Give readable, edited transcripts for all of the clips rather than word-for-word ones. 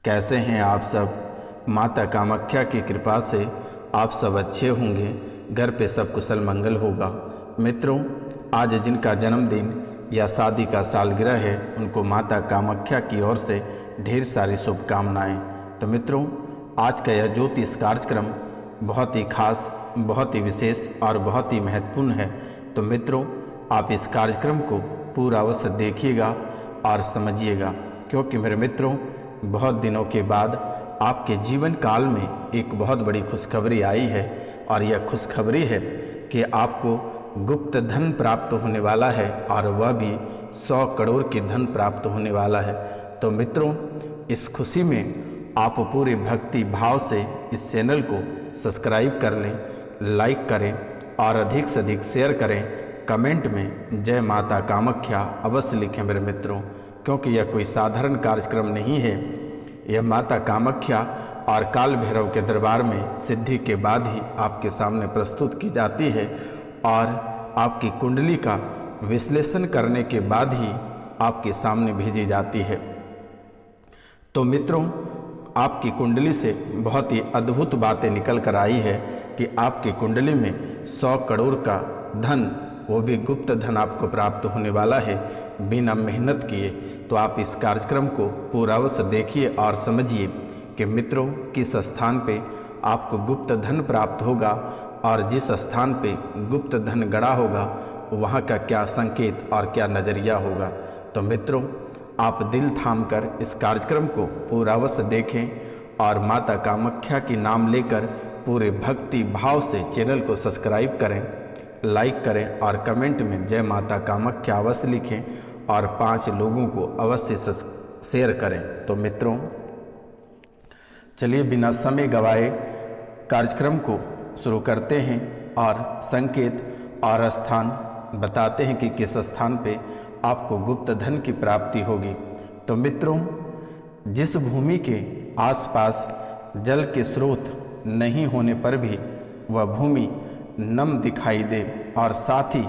कैसे हैं आप सब। माता कामाख्या की कृपा से आप सब अच्छे होंगे, घर पे सब कुशल मंगल होगा। मित्रों, आज जिनका जन्मदिन या शादी का सालगिरह है उनको माता कामाख्या की ओर से ढेर सारी शुभकामनाएं। तो मित्रों, आज का यह ज्योतिष कार्यक्रम बहुत ही खास, बहुत ही विशेष और बहुत ही महत्वपूर्ण है। तो मित्रों, आप इस कार्यक्रम को पूरा अवश्य देखिएगा और समझिएगा, क्योंकि मेरे मित्रों, बहुत दिनों के बाद आपके जीवन काल में एक बहुत बड़ी खुशखबरी आई है। और यह खुशखबरी है कि आपको गुप्त धन प्राप्त होने वाला है, और वह भी 100 करोड़ की धन प्राप्त होने वाला है। तो मित्रों, इस खुशी में आप पूरे भक्ति भाव से इस चैनल को सब्सक्राइब कर लें, लाइक करें और अधिक से अधिक शेयर करें। कमेंट में जय माता कामाख्या अवश्य लिखें मेरे मित्रों, क्योंकि यह कोई साधारण कार्यक्रम नहीं है। यह माता कामाख्या और काल भैरव के दरबार में सिद्धि के बाद ही आपके सामने प्रस्तुत की जाती है, और आपकी कुंडली का विश्लेषण करने के बाद ही आपके सामने भेजी जाती है। तो मित्रों, आपकी कुंडली से बहुत ही अद्भुत बातें निकल कर आई है कि आपकी कुंडली में 100 करोड़ का धन, वो भी गुप्त धन आपको प्राप्त होने वाला है बिना मेहनत किए। तो आप इस कार्यक्रम को पूरा अवश्य देखिए और समझिए कि मित्रों, किस स्थान पे आपको गुप्त धन प्राप्त होगा और जिस स्थान पे गुप्त धन गड़ा होगा वहाँ का क्या संकेत और क्या नज़रिया होगा। तो मित्रों, आप दिल थाम कर इस कार्यक्रम को पूरा अवश्य देखें और माता कामाख्या की नाम लेकर पूरे भक्ति भाव से चैनल को सब्सक्राइब करें, लाइक करें और कमेंट में जय माता कामाख्या अवश्य लिखें और 5 लोगों को अवश्य शेयर करें। तो मित्रों, चलिए बिना समय गवाए कार्यक्रम को शुरू करते हैं और संकेत और स्थान बताते हैं कि किस स्थान पे आपको गुप्त धन की प्राप्ति होगी। तो मित्रों, जिस भूमि के आसपास जल के स्रोत नहीं होने पर भी वह भूमि नम दिखाई दे और साथ ही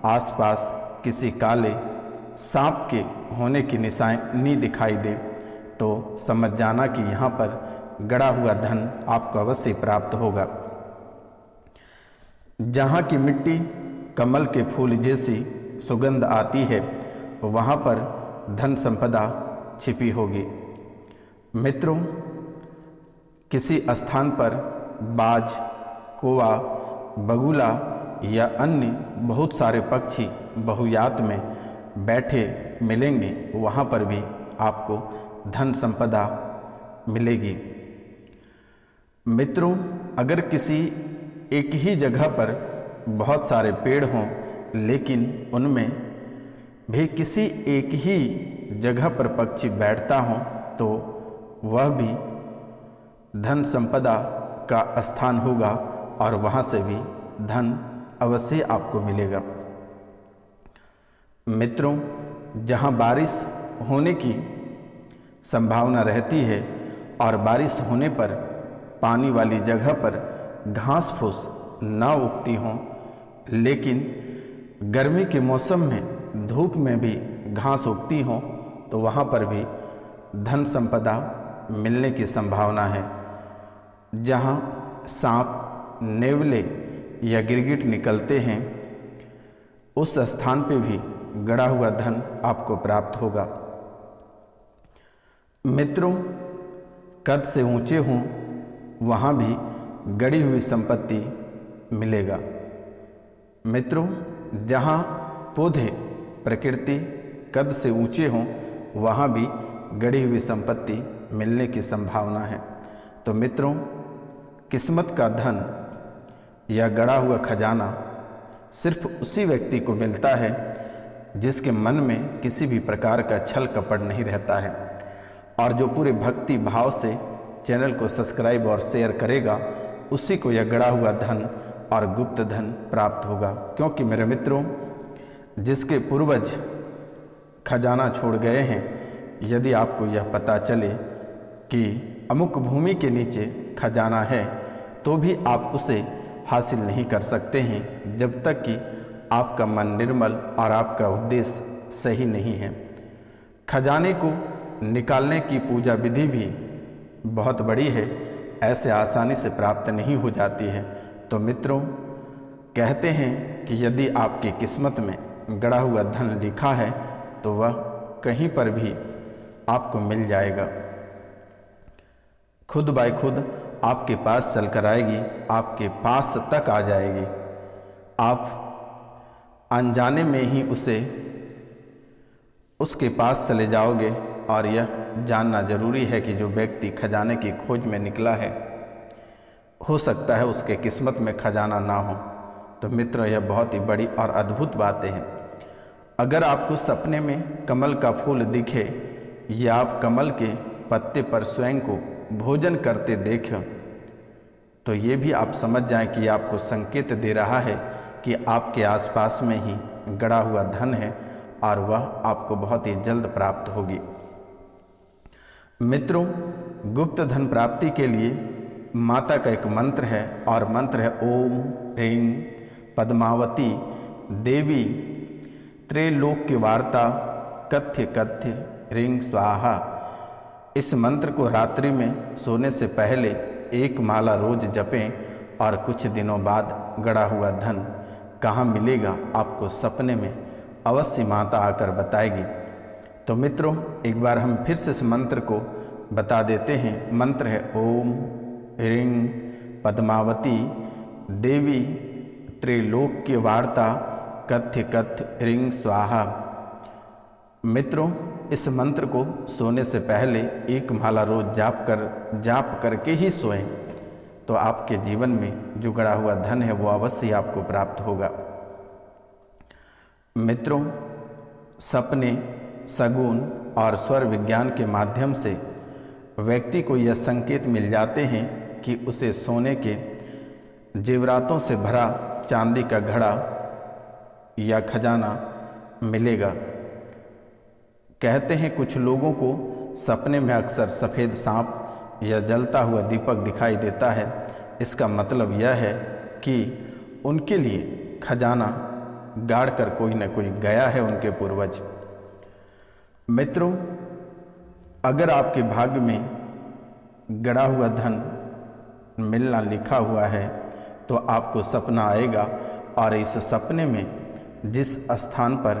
आसपास किसी काले सांप के होने की निशानी दिखाई दे, तो समझ जाना कि यहाँ पर गड़ा हुआ धन आपको अवश्य प्राप्त होगा। जहाँ की मिट्टी कमल के फूल जैसी सुगंध आती है, वहाँ पर धन संपदा छिपी होगी। मित्रों, किसी स्थान पर बाज, कौवा, बगुला या अन्य बहुत सारे पक्षी बहुयात में बैठे मिलेंगे, वहाँ पर भी आपको धन संपदा मिलेगी। मित्रों, अगर किसी एक ही जगह पर बहुत सारे पेड़ हों, लेकिन उनमें भी किसी एक ही जगह पर पक्षी बैठता हो, तो वह भी धन संपदा का स्थान होगा और वहाँ से भी धन अवश्य आपको मिलेगा। मित्रों, जहाँ बारिश होने की संभावना रहती है और बारिश होने पर पानी वाली जगह पर घास फूस ना उगती हों, लेकिन गर्मी के मौसम में धूप में भी घास उगती हों, तो वहाँ पर भी धन संपदा मिलने की संभावना है। जहाँ सांप, नेवले या गिरगिट निकलते हैं, उस स्थान पे भी गड़ा हुआ धन आपको प्राप्त होगा। मित्रों, कद से ऊंचे हों, वहाँ भी गड़ी हुई संपत्ति मिलेगा। मित्रों, जहाँ पौधे प्रकृति कद से ऊंचे हों, वहाँ भी गड़ी हुई संपत्ति मिलने की संभावना है। तो मित्रों, किस्मत का धन या गड़ा हुआ खजाना सिर्फ उसी व्यक्ति को मिलता है जिसके मन में किसी भी प्रकार का छल कपट नहीं रहता है, और जो पूरे भक्ति भाव से चैनल को सब्सक्राइब और शेयर करेगा, उसी को यह गड़ा हुआ धन और गुप्त धन प्राप्त होगा। क्योंकि मेरे मित्रों, जिसके पूर्वज खजाना छोड़ गए हैं, यदि आपको यह पता चले कि अमुक भूमि के नीचे खजाना है, तो भी आप उसे हासिल नहीं कर सकते हैं जब तक कि आपका मन निर्मल और आपका उद्देश्य सही नहीं है। खजाने को निकालने की पूजा विधि भी बहुत बड़ी है, ऐसे आसानी से प्राप्त नहीं हो जाती है। तो मित्रों, कहते हैं कि यदि आपकी किस्मत में गड़ा हुआ धन लिखा है तो वह कहीं पर भी आपको मिल जाएगा। खुद बाय खुद आपके पास चलकर आएगी, आपके पास तक आ जाएगी। आप अनजाने में ही उसके पास चले जाओगे। और यह जानना जरूरी है कि जो व्यक्ति खजाने की खोज में निकला है, हो सकता है उसके किस्मत में खजाना ना हो। तो मित्रों, यह बहुत ही बड़ी और अद्भुत बातें हैं। अगर आपको सपने में कमल का फूल दिखे या आप कमल के पत्ते पर स्वयं को भोजन करते देखें, तो ये भी आप समझ जाएं कि आपको संकेत दे रहा है कि आपके आसपास में ही गड़ा हुआ धन है और वह आपको बहुत ही जल्द प्राप्त होगी। मित्रों, गुप्त धन प्राप्ति के लिए माता का एक मंत्र है और मंत्र है ओम ह्रीं पद्मावती देवी त्रैलोक्य वार्ता कथ्य कथ्य ह्रीं स्वाहा। इस मंत्र को रात्रि में सोने से पहले 1 माला रोज जपें और कुछ दिनों बाद गड़ा हुआ धन कहाँ मिलेगा आपको सपने में अवश्य माता आकर बताएगी। तो मित्रों, एक बार हम फिर से इस मंत्र को बता देते हैं। मंत्र है ओम ह्रीं पद्मावती देवी त्रैलोक्य वार्ता कथ्य कथ्य ह्रीं स्वाहा। मित्रों, इस मंत्र को सोने से पहले 1 माला रोज जाप करके ही सोएं, तो आपके जीवन में जो गड़ा हुआ धन है वो अवश्य आपको प्राप्त होगा। मित्रों, सपने, शगुन और स्वर विज्ञान के माध्यम से व्यक्ति को यह संकेत मिल जाते हैं कि उसे सोने के जेवरातों से भरा चांदी का घड़ा या खजाना मिलेगा। कहते हैं कुछ लोगों को सपने में अक्सर सफ़ेद सांप या जलता हुआ दीपक दिखाई देता है। इसका मतलब यह है कि उनके लिए खजाना गाड़ कर कोई न कोई गया है, उनके पूर्वज। मित्रों, अगर आपके भाग्य में गड़ा हुआ धन मिलना लिखा हुआ है तो आपको सपना आएगा और इस सपने में जिस स्थान पर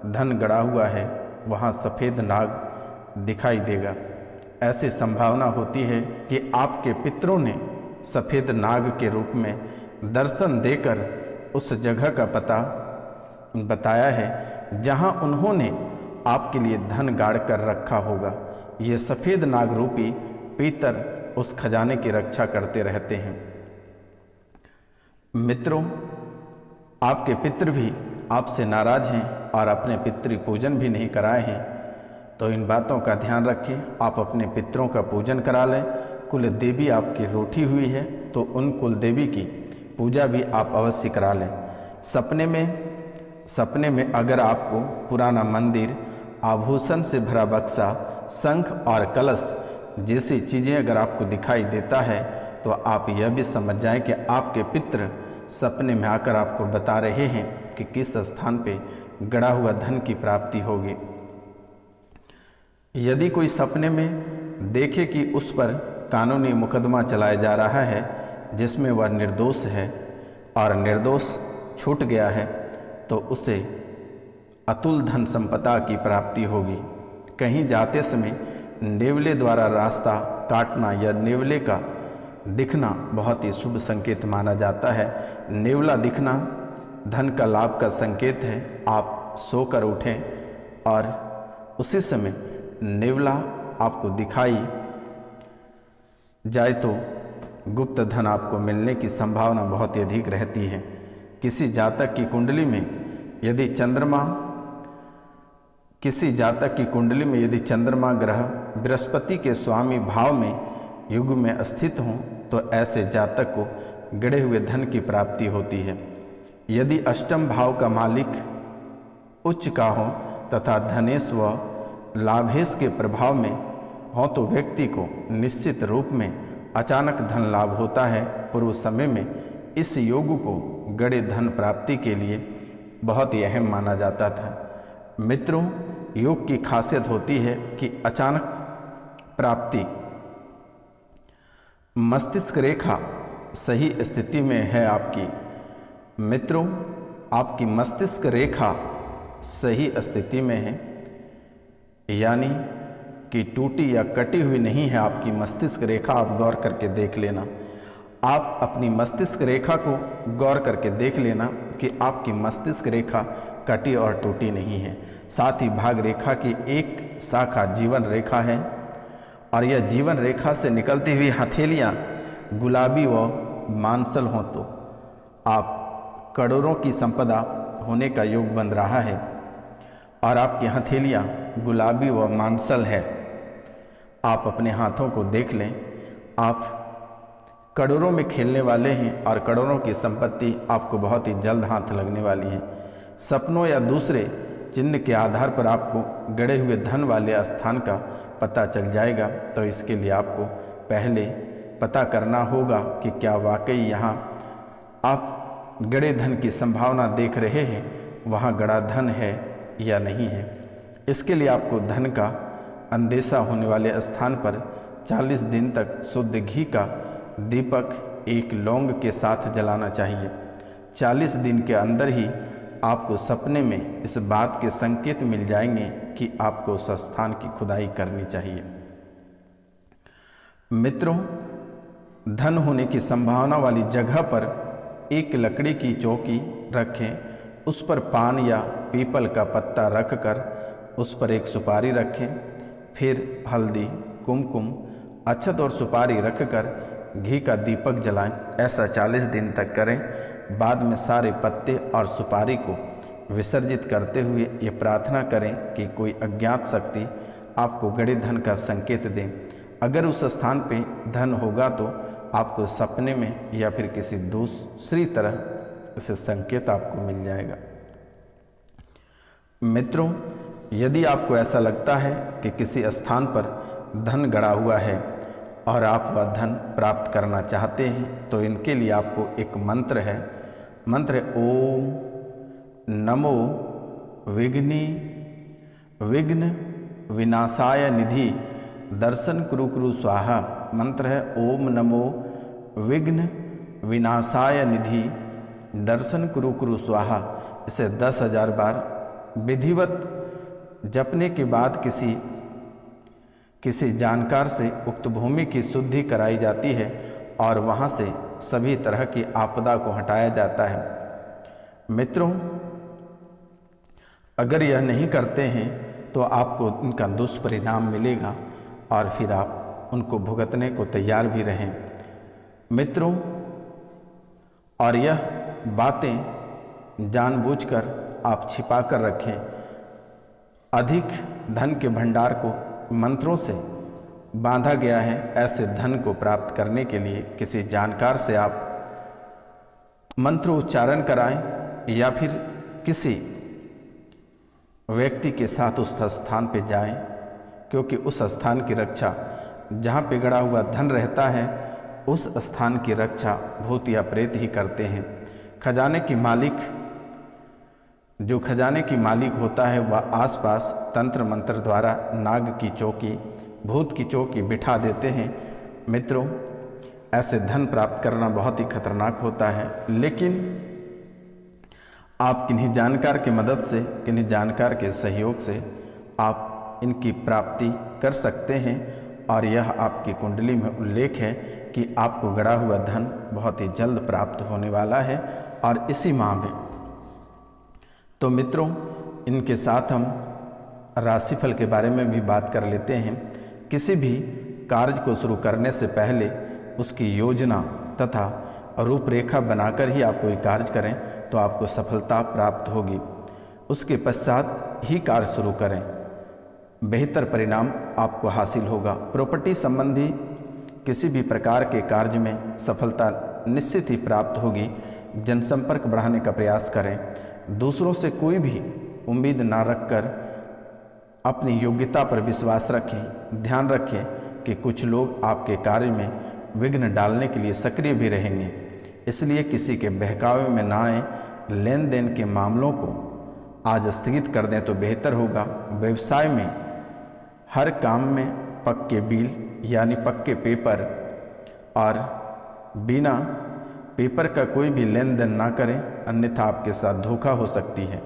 धन गड़ा हुआ है वहाँ सफ़ेद नाग दिखाई देगा। ऐसी संभावना होती है कि आपके पितरों ने सफ़ेद नाग के रूप में दर्शन देकर उस जगह का पता बताया है जहाँ उन्होंने आपके लिए धन गाड़ कर रखा होगा। ये सफ़ेद नाग रूपी पितर उस खजाने की रक्षा करते रहते हैं। मित्रों, आपके पितृ भी आपसे नाराज़ हैं और अपने पितृ पूजन भी नहीं कराए हैं, तो इन बातों का ध्यान रखें। आप अपने पितरों का पूजन करा लें। कुल देवी आपकी रूठी हुई है तो उन कुल देवी की पूजा भी आप अवश्य करा लें। सपने में अगर आपको पुराना मंदिर, आभूषण से भरा बक्सा, शंख और कलश जैसी चीज़ें अगर आपको दिखाई देता है तो आप यह भी समझ जाएं कि आपके पितृ सपने में आकर आपको बता रहे हैं कि किस स्थान पे गड़ा हुआ धन की प्राप्ति होगी। यदि कोई सपने में देखे कि उस पर कानूनी मुकदमा चलाया जा रहा है जिसमें वह निर्दोष है और निर्दोष छूट गया है, तो उसे अतुल धन संपदा की प्राप्ति होगी। कहीं जाते समय नेवले द्वारा रास्ता काटना या नेवले का दिखना बहुत ही शुभ संकेत माना जाता है। नेवला दिखना धन का लाभ का संकेत है। आप सोकर उठें और उसी समय नेवला आपको दिखाई जाए तो गुप्त धन आपको मिलने की संभावना बहुत ही अधिक रहती है। किसी जातक की कुंडली में यदि चंद्रमा ग्रह बृहस्पति के स्वामी भाव में युग में स्थित हों तो ऐसे जातक को गड़े हुए धन की प्राप्ति होती है। यदि अष्टम भाव का मालिक उच्च का हो तथा धनेश व लाभेश के प्रभाव में हो तो व्यक्ति को निश्चित रूप में अचानक धन लाभ होता है। पूर्व समय में इस योग को गड़े धन प्राप्ति के लिए बहुत ही अहम माना जाता था। मित्रों, योग की खासियत होती है कि अचानक प्राप्ति मस्तिष्क रेखा सही स्थिति में है आपकी। मित्रों, आपकी मस्तिष्क रेखा सही स्थिति में है, यानी कि टूटी या कटी हुई नहीं है आपकी मस्तिष्क रेखा। आप गौर करके देख लेना, आप अपनी मस्तिष्क रेखा को गौर करके देख लेना कि आपकी मस्तिष्क रेखा कटी और टूटी नहीं है। साथ ही भाग रेखा की एक शाखा जीवन रेखा है और यह जीवन रेखा से निकलती हुई हथेलियाँ गुलाबी व मांसल हों तो आप करोड़ों की संपदा होने का योग बन रहा है। और आपकी हथेलियाँ गुलाबी व मांसल है। आप अपने हाथों को देख लें, आप करोड़ों में खेलने वाले हैं और करोड़ों की संपत्ति आपको बहुत ही जल्द हाथ लगने वाली है। सपनों या दूसरे चिन्ह के आधार पर आपको गड़े हुए धन वाले स्थान का पता चल जाएगा। तो इसके लिए आपको पहले पता करना होगा कि क्या वाकई यहाँ आप गड़े धन की संभावना देख रहे हैं, वहाँ गड़ा धन है या नहीं है। इसके लिए आपको धन का अंदेशा होने वाले स्थान पर 40 दिन तक शुद्ध घी का दीपक एक लौंग के साथ जलाना चाहिए। 40 दिन के अंदर ही आपको सपने में इस बात के संकेत मिल जाएंगे कि आपको उस स्थान की खुदाई करनी चाहिए। मित्रों, धन होने की संभावना वाली जगह पर एक लकड़ी की चौकी रखें, उस पर पान या पीपल का पत्ता रखकर उस पर एक सुपारी रखें, फिर हल्दी, कुमकुम, अक्षत और सुपारी रखकर घी का दीपक जलाएं। ऐसा 40 दिन तक करें। बाद में सारे पत्ते और सुपारी को विसर्जित करते हुए ये प्रार्थना करें कि कोई अज्ञात शक्ति आपको गड़े धन का संकेत दें। अगर उस स्थान पे धन होगा तो आपको सपने में या फिर किसी दूसरी तरह से संकेत आपको मिल जाएगा। मित्रों, यदि आपको ऐसा लगता है कि किसी स्थान पर धन गड़ा हुआ है और आप वह धन प्राप्त करना चाहते हैं, तो इनके लिए आपको एक मंत्र है। मंत्र है ओम नमो विघ्न विनाशाय निधि दर्शन कुरु कुरु स्वाहा। मंत्र है ओम नमो विघ्न विनाशाय निधि दर्शन कुरु कुरु स्वाहा। इसे 10,000 बार विधिवत जपने के बाद किसी जानकार से उक्त भूमि की शुद्धि कराई जाती है और वहाँ से सभी तरह की आपदा को हटाया जाता है। मित्रों, अगर यह नहीं करते हैं तो आपको इनका दुष्परिणाम मिलेगा और फिर आप उनको भुगतने को तैयार भी रहें। मित्रों, और यह बातें जानबूझकर आप छिपा कर रखें। अधिक धन के भंडार को मंत्रों से बांधा गया है। ऐसे धन को प्राप्त करने के लिए किसी जानकार से आप मंत्र उच्चारण कराएं या फिर किसी व्यक्ति के साथ उस स्थान पर जाएं, क्योंकि उस स्थान की रक्षा, जहाँ पे गड़ा हुआ धन रहता है, उस स्थान की रक्षा भूत या प्रेत ही करते हैं। जो खजाने की मालिक होता है वह आसपास तंत्र मंत्र द्वारा नाग की चौकी, भूत की चौकी बिठा देते हैं। मित्रों, ऐसे धन प्राप्त करना बहुत ही खतरनाक होता है, लेकिन आप किन्हीं जानकार की मदद से, किन्हीं जानकार के सहयोग से आप इनकी प्राप्ति कर सकते हैं। और यह आपकी कुंडली में उल्लेख है कि आपको गड़ा हुआ धन बहुत ही जल्द प्राप्त होने वाला है और इसी माह में। तो मित्रों, इनके साथ हम राशिफल के बारे में भी बात कर लेते हैं। किसी भी कार्य को शुरू करने से पहले उसकी योजना तथा रूपरेखा बनाकर ही आप कोई कार्य करें तो आपको सफलता प्राप्त होगी। उसके पश्चात ही कार्य शुरू करें, बेहतर परिणाम आपको हासिल होगा। प्रॉपर्टी संबंधी किसी भी प्रकार के कार्य में सफलता निश्चित ही प्राप्त होगी। जनसंपर्क बढ़ाने का प्रयास करें। दूसरों से कोई भी उम्मीद ना रखकर अपनी योग्यता पर विश्वास रखें। ध्यान रखें कि कुछ लोग आपके कार्य में विघ्न डालने के लिए सक्रिय भी रहेंगे, इसलिए किसी के बहकावे में ना आए। लेन देन के मामलों को आज स्थगित कर दें तो बेहतर होगा। व्यवसाय में हर काम में पक्के बिल यानी पक्के पेपर और बिना पेपर का कोई भी लेन देन ना करें, अन्यथा आपके साथ धोखा हो सकती है।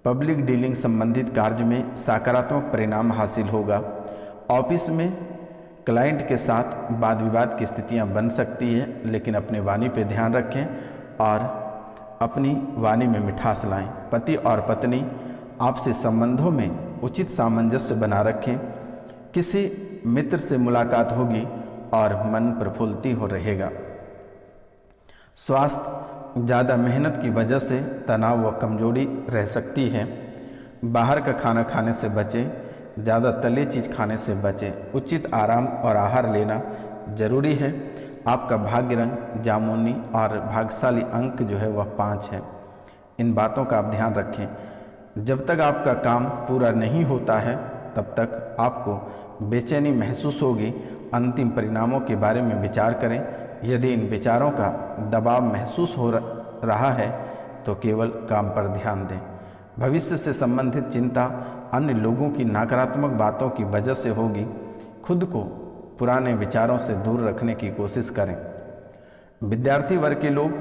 पब्लिक डीलिंग संबंधित कार्य में सकारात्मक परिणाम हासिल होगा। ऑफिस में क्लाइंट के साथ वाद विवाद की स्थितियां बन सकती है, लेकिन अपनी वाणी पे ध्यान रखें और अपनी वाणी में मिठास लाएं। पति और पत्नी आपसे संबंधों में उचित सामंजस्य बना रखें। किसी मित्र से मुलाकात होगी और मन प्रफुल्लित हो रहेगा। स्वास्थ्य ज़्यादा मेहनत की वजह से तनाव व कमजोरी रह सकती है। बाहर का खाना खाने से बचें, ज़्यादा तली चीज़ खाने से बचें। उचित आराम और आहार लेना जरूरी है। आपका भाग्य रंग जामुनी और भाग्यशाली अंक जो है वह 5 है। इन बातों का आप ध्यान रखें। जब तक आपका काम पूरा नहीं होता है तब तक आपको बेचैनी महसूस होगी। अंतिम परिणामों के बारे में विचार करें। यदि इन विचारों का दबाव महसूस हो रहा है तो केवल काम पर ध्यान दें। भविष्य से संबंधित चिंता अन्य लोगों की नकारात्मक बातों की वजह से होगी। खुद को पुराने विचारों से दूर रखने की कोशिश करें। विद्यार्थी वर्ग के लोग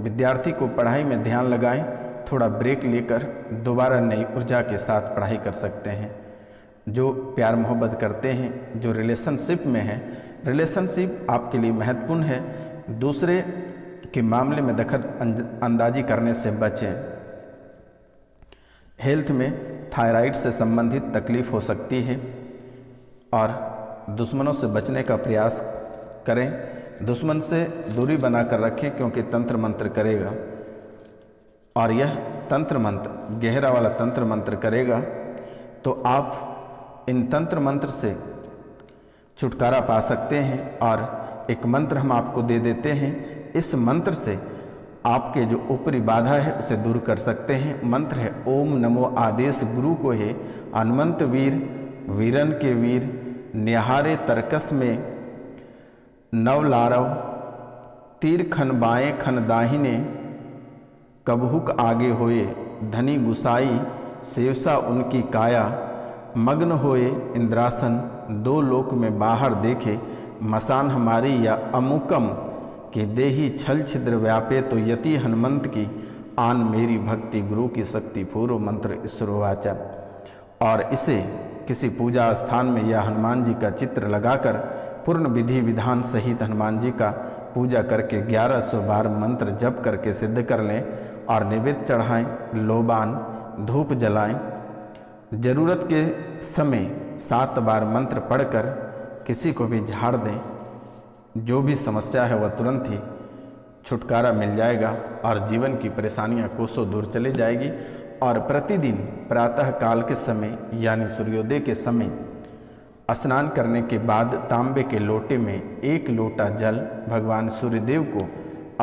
विद्यार्थी को पढ़ाई में ध्यान लगाएं। थोड़ा ब्रेक लेकर दोबारा नई ऊर्जा के साथ पढ़ाई कर सकते हैं। जो प्यार मोहब्बत करते हैं, जो रिलेशनशिप में हैं, रिलेशनशिप आपके लिए महत्वपूर्ण है। दूसरे के मामले में दखल अंदाजी करने से बचें। हेल्थ में थायराइड से संबंधित तकलीफ हो सकती है और दुश्मनों से बचने का प्रयास करें। दुश्मन से दूरी बनाकर रखें क्योंकि तंत्र मंत्र करेगा और यह तंत्र मंत्र गहरा वाला तंत्र मंत्र करेगा, तो आप इन तंत्र मंत्र से छुटकारा पा सकते हैं। और एक मंत्र हम आपको दे देते हैं। इस मंत्र से आपके जो ऊपरी बाधा है उसे दूर कर सकते हैं। मंत्र है ओम नमो आदेश गुरु को है हनुमंत वीर वीरन के वीर निहारे तरकस में नव लारव तीर खन बाएँ खन दाहिने कबहुक आगे होए धनी गुसाई सेवसा उनकी काया मग्न होए इंद्रासन दो लोक में बाहर देखे मसान हमारी या अमुकम के देही छल छिद्र व्यापे तो यति हनुमंत की आन मेरी भक्ति गुरु की शक्ति पूर्व मंत्र ईश्वरवाचा। और इसे किसी पूजा स्थान में या हनुमान जी का चित्र लगाकर पूर्ण विधि विधान सहित हनुमान जी का पूजा करके 1112 मंत्र जप करके सिद्ध कर लें और नैवेद्य चढ़ाएं, लोबान धूप जलाएं। ज़रूरत के समय 7 बार मंत्र पढ़कर किसी को भी झाड़ दें। जो भी समस्या है वह तुरंत ही छुटकारा मिल जाएगा और जीवन की परेशानियां कोसों दूर चली जाएगी। और प्रतिदिन प्रातः काल के समय यानी सूर्योदय के समय स्नान करने के बाद तांबे के लोटे में 1 लोटा जल भगवान सूर्यदेव को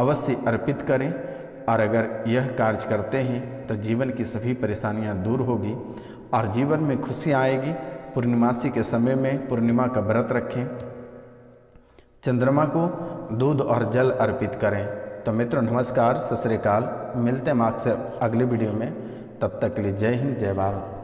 अवश्य अर्पित करें। और अगर यह कार्य करते हैं तो जीवन की सभी परेशानियां दूर होगी और जीवन में खुशियाँ आएगी। पूर्णिमासी के समय में पूर्णिमा का व्रत रखें। चंद्रमा को दूध और जल अर्पित करें। तो मित्रों नमस्कार, सत श्री अकाल। मिलते हैं आपसे अगले वीडियो में। तब तक के लिए जय हिंद, जय भारत।